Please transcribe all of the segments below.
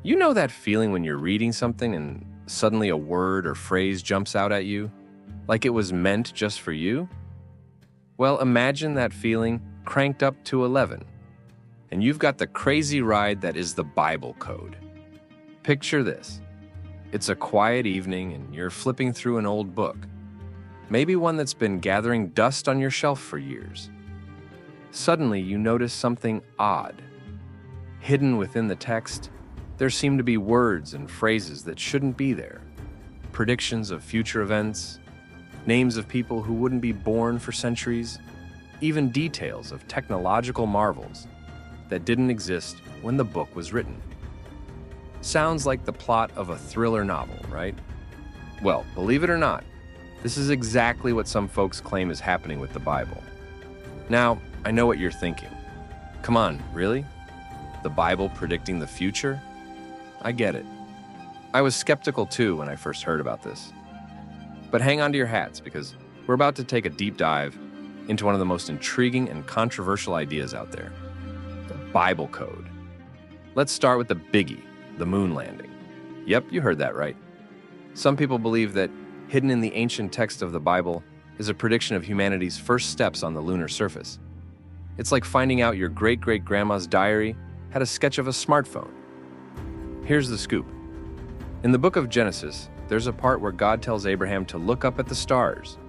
You know that feeling when you're reading something and suddenly a word or phrase jumps out at you, like it was meant just for you? Well, imagine that feeling cranked up to 11, and you've got the crazy ride that is the Bible code. Picture this. It's a quiet evening and you're flipping through an old book, maybe one that's been gathering dust on your shelf for years. Suddenly, you notice something odd. Hidden within the text, there seem to be words and phrases that shouldn't be there. Predictions of future events, names of people who wouldn't be born for centuries, even details of technological marvels that didn't exist when the book was written. Sounds like the plot of a thriller novel, right? Well, believe it or not, this is exactly what some folks claim is happening with the Bible. Now, I know what you're thinking. Come on, really? The Bible predicting the future? I get it. I was skeptical too when I first heard about this. But hang on to your hats because we're about to take a deep dive into one of the most intriguing and controversial ideas out there, the Bible code. Let's start with the biggie, the moon landing. Yep, you heard that right. Some people believe that hidden in the ancient text of the Bible is a prediction of humanity's first steps on the lunar surface. It's like finding out your great-great-grandma's diary had a sketch of a smartphone. Here's the scoop. In the book of Genesis, there's a part where God tells Abraham to look up at the stars.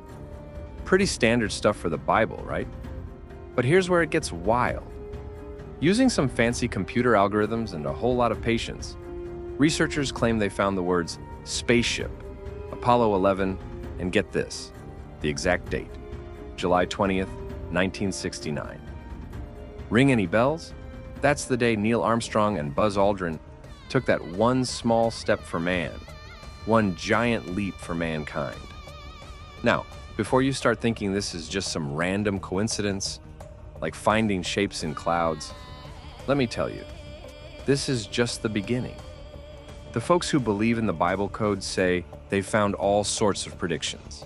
Pretty standard stuff for the Bible, right? But here's where it gets wild. Using some fancy computer algorithms and a whole lot of patience, researchers claim they found the words spaceship, Apollo 11, and get this, the exact date, July 20th, 1969. Ring any bells? That's the day Neil Armstrong and Buzz Aldrin took that one small step for man, one giant leap for mankind. Now, before you start thinking this is just some random coincidence, like finding shapes in clouds, let me tell you, this is just the beginning. The folks who believe in the Bible code say they've found all sorts of predictions.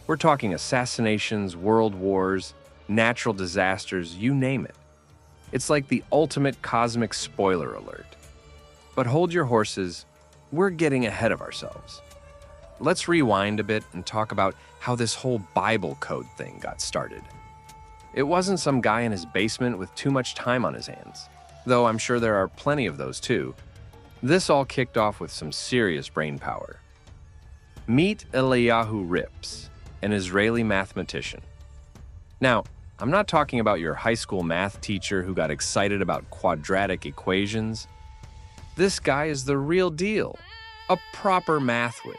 We're talking assassinations, world wars, natural disasters, you name it. It's like the ultimate cosmic spoiler alert. But hold your horses, we're getting ahead of ourselves. Let's rewind a bit and talk about how this whole Bible code thing got started. It wasn't some guy in his basement with too much time on his hands, though I'm sure there are plenty of those too. This all kicked off with some serious brain power. Meet Eliyahu Rips, an Israeli mathematician. Now, I'm not talking about your high school math teacher who got excited about quadratic equations. This guy is the real deal, a proper math whiz.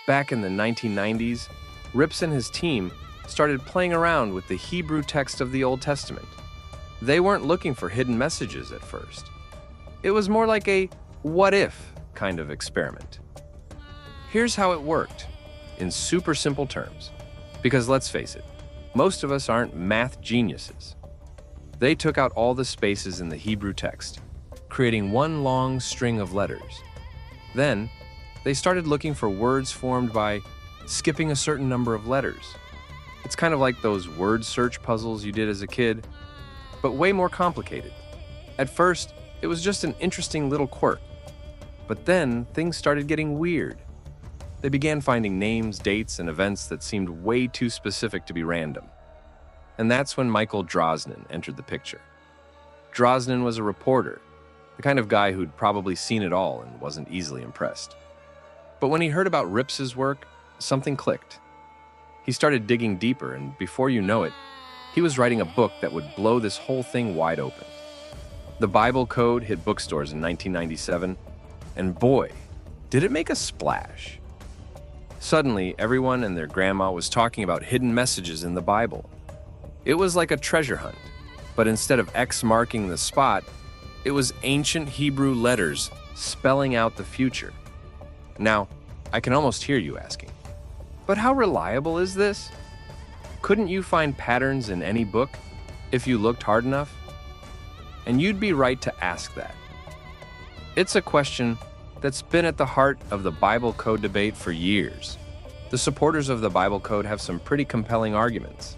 Back in the 1990s, Rips and his team started playing around with the Hebrew text of the Old Testament. They weren't looking for hidden messages at first. It was more like a what-if kind of experiment. Here's how it worked, in super simple terms. Because let's face it, most of us aren't math geniuses. They took out all the spaces in the Hebrew text, creating one long string of letters. Then, they started looking for words formed by skipping a certain number of letters. It's kind of like those word search puzzles you did as a kid, but way more complicated. At first, it was just an interesting little quirk. But then, things started getting weird. They began finding names, dates, and events that seemed way too specific to be random. And that's when Michael Drosnin entered the picture. Drosnin was a reporter, the kind of guy who'd probably seen it all and wasn't easily impressed. But when he heard about Rips's work, something clicked. He started digging deeper, and before you know it, he was writing a book that would blow this whole thing wide open. The Bible Code hit bookstores in 1997, and boy, did it make a splash. Suddenly, everyone and their grandma was talking about hidden messages in the Bible. It was like a treasure hunt, but instead of X marking the spot, it was ancient Hebrew letters spelling out the future. Now, I can almost hear you asking, but how reliable is this? Couldn't you find patterns in any book if you looked hard enough? And you'd be right to ask that. It's a question that's been at the heart of the Bible Code debate for years. The supporters of the Bible Code have some pretty compelling arguments.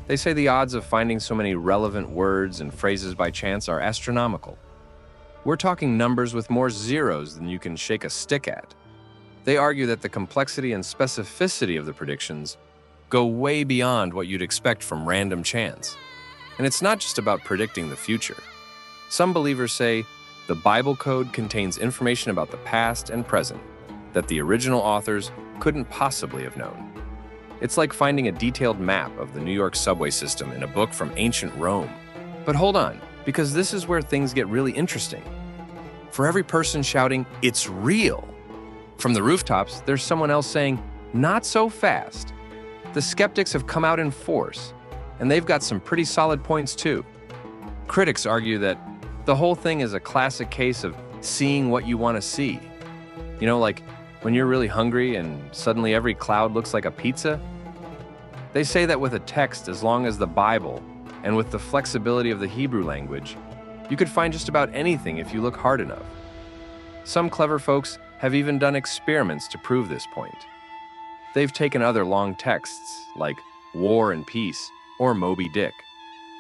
They say the odds of finding so many relevant words and phrases by chance are astronomical. We're talking numbers with more zeros than you can shake a stick at. They argue that the complexity and specificity of the predictions go way beyond what you'd expect from random chance. And it's not just about predicting the future. Some believers say the Bible code contains information about the past and present that the original authors couldn't possibly have known. It's like finding a detailed map of the New York subway system in a book from ancient Rome. But hold on, because this is where things get really interesting. For every person shouting, "It's real!" from the rooftops, there's someone else saying, "Not so fast." The skeptics have come out in force, and they've got some pretty solid points too. Critics argue that the whole thing is a classic case of seeing what you want to see. You know, like when you're really hungry and suddenly every cloud looks like a pizza? They say that with a text as long as the Bible and with the flexibility of the Hebrew language, you could find just about anything if you look hard enough. Some clever folks have even done experiments to prove this point. They've taken other long texts, like War and Peace or Moby Dick,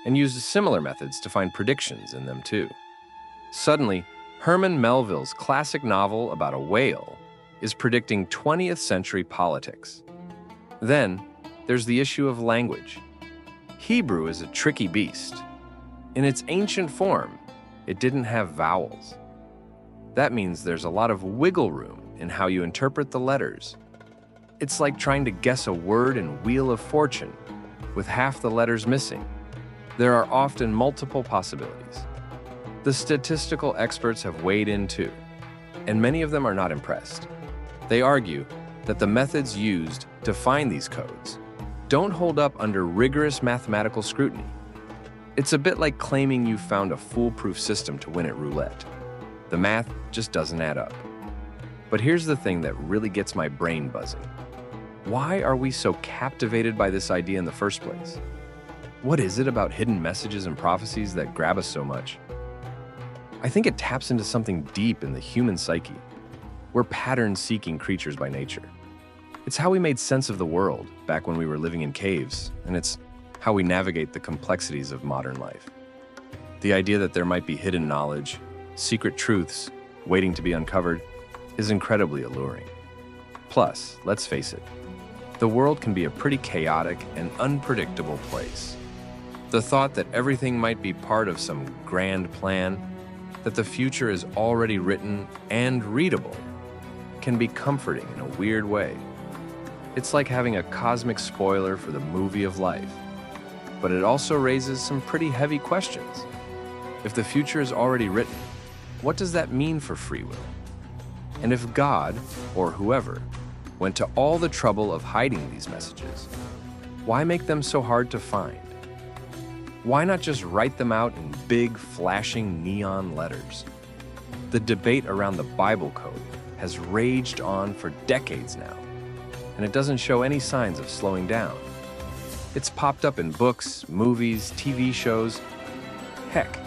and used similar methods to find predictions in them too. Suddenly, Herman Melville's classic novel about a whale is predicting 20th century politics. Then, there's the issue of language. Hebrew is a tricky beast. In its ancient form, it didn't have vowels. That means there's a lot of wiggle room in how you interpret the letters. It's like trying to guess a word in Wheel of Fortune with half the letters missing. There are often multiple possibilities. The statistical experts have weighed in too, and many of them are not impressed. They argue that the methods used to find these codes don't hold up under rigorous mathematical scrutiny. It's a bit like claiming you found a foolproof system to win at roulette. The math just doesn't add up. But here's the thing that really gets my brain buzzing. Why are we so captivated by this idea in the first place? What is it about hidden messages and prophecies that grab us so much? I think it taps into something deep in the human psyche. We're pattern-seeking creatures by nature. It's how we made sense of the world back when we were living in caves, and it's how we navigate the complexities of modern life. The idea that there might be hidden knowledge, secret truths waiting to be uncovered, is incredibly alluring. Plus, let's face it, the world can be a pretty chaotic and unpredictable place. The thought that everything might be part of some grand plan, that the future is already written and readable, can be comforting in a weird way. It's like having a cosmic spoiler for the movie of life. But it also raises some pretty heavy questions. If the future is already written, what does that mean for free will? And if God, or whoever, went to all the trouble of hiding these messages, why make them so hard to find? Why not just write them out in big, flashing neon letters? The debate around the Bible code has raged on for decades now, and it doesn't show any signs of slowing down. It's popped up in books, movies, TV shows. Heck,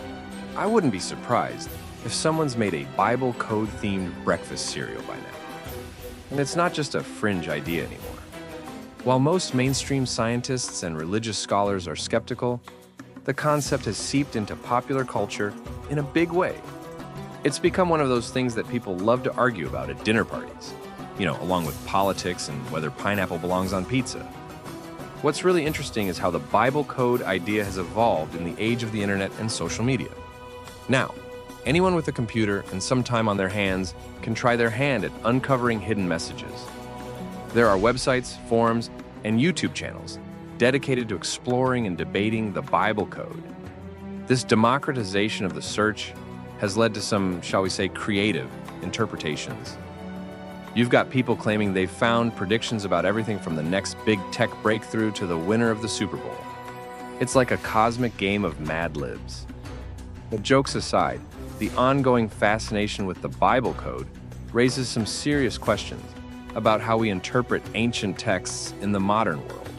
I wouldn't be surprised if someone's made a Bible code-themed breakfast cereal by now. And it's not just a fringe idea anymore. While most mainstream scientists and religious scholars are skeptical, the concept has seeped into popular culture in a big way. It's become one of those things that people love to argue about at dinner parties, along with politics and whether pineapple belongs on pizza. What's really interesting is how the Bible code idea has evolved in the age of the internet and social media. Now, anyone with a computer and some time on their hands can try their hand at uncovering hidden messages. There are websites, forums, and YouTube channels dedicated to exploring and debating the Bible code. This democratization of the search has led to some, shall we say, creative interpretations. You've got people claiming they've found predictions about everything from the next big tech breakthrough to the winner of the Super Bowl. It's like a cosmic game of Mad Libs. But jokes aside, the ongoing fascination with the Bible code raises some serious questions about how we interpret ancient texts in the modern world.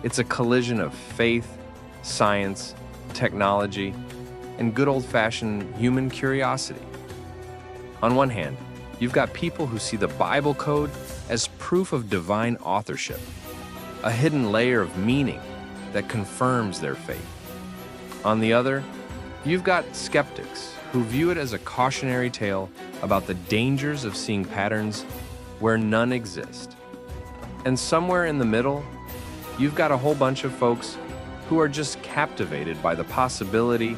It's a collision of faith, science, technology, and good old-fashioned human curiosity. On one hand, you've got people who see the Bible code as proof of divine authorship, a hidden layer of meaning that confirms their faith. On the other, you've got skeptics who view it as a cautionary tale about the dangers of seeing patterns where none exist. And somewhere in the middle, you've got a whole bunch of folks who are just captivated by the possibility,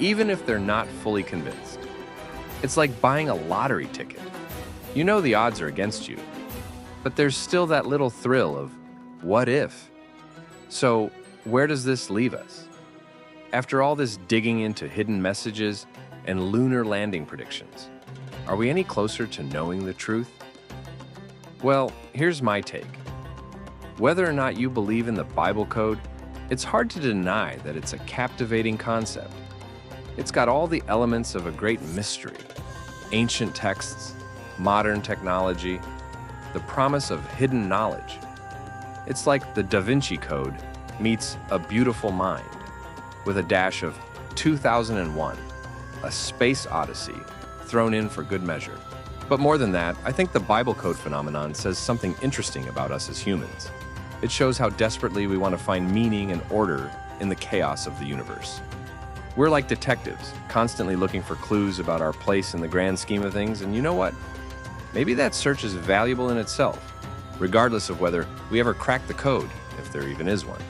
even if they're not fully convinced. It's like buying a lottery ticket. You know the odds are against you, but there's still that little thrill of, what if? So, where does this leave us? After all this digging into hidden messages and lunar landing predictions, are we any closer to knowing the truth? Well, here's my take. Whether or not you believe in the Bible code, it's hard to deny that it's a captivating concept. It's got all the elements of a great mystery: ancient texts, modern technology, the promise of hidden knowledge. It's like the Da Vinci Code meets A Beautiful Mind, with a dash of 2001, a space odyssey thrown in for good measure. But more than that, I think the Bible code phenomenon says something interesting about us as humans. It shows how desperately we want to find meaning and order in the chaos of the universe. We're like detectives, constantly looking for clues about our place in the grand scheme of things, and you know what? Maybe that search is valuable in itself, regardless of whether we ever crack the code, if there even is one.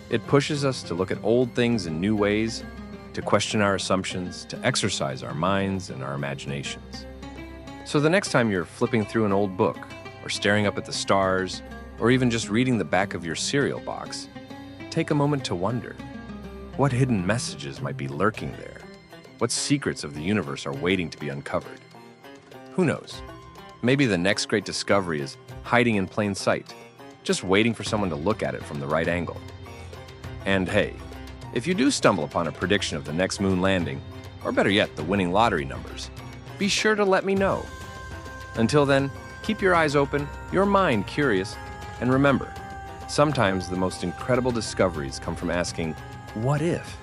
It pushes us to look at old things in new ways, to question our assumptions, to exercise our minds and our imaginations. So the next time you're flipping through an old book, or staring up at the stars, or even just reading the back of your cereal box, take a moment to wonder, what hidden messages might be lurking there? What secrets of the universe are waiting to be uncovered? Who knows? Maybe the next great discovery is hiding in plain sight, just waiting for someone to look at it from the right angle. And hey, if you do stumble upon a prediction of the next moon landing, or better yet, the winning lottery numbers, be sure to let me know. Until then, keep your eyes open, your mind curious, and remember, sometimes the most incredible discoveries come from asking, what if?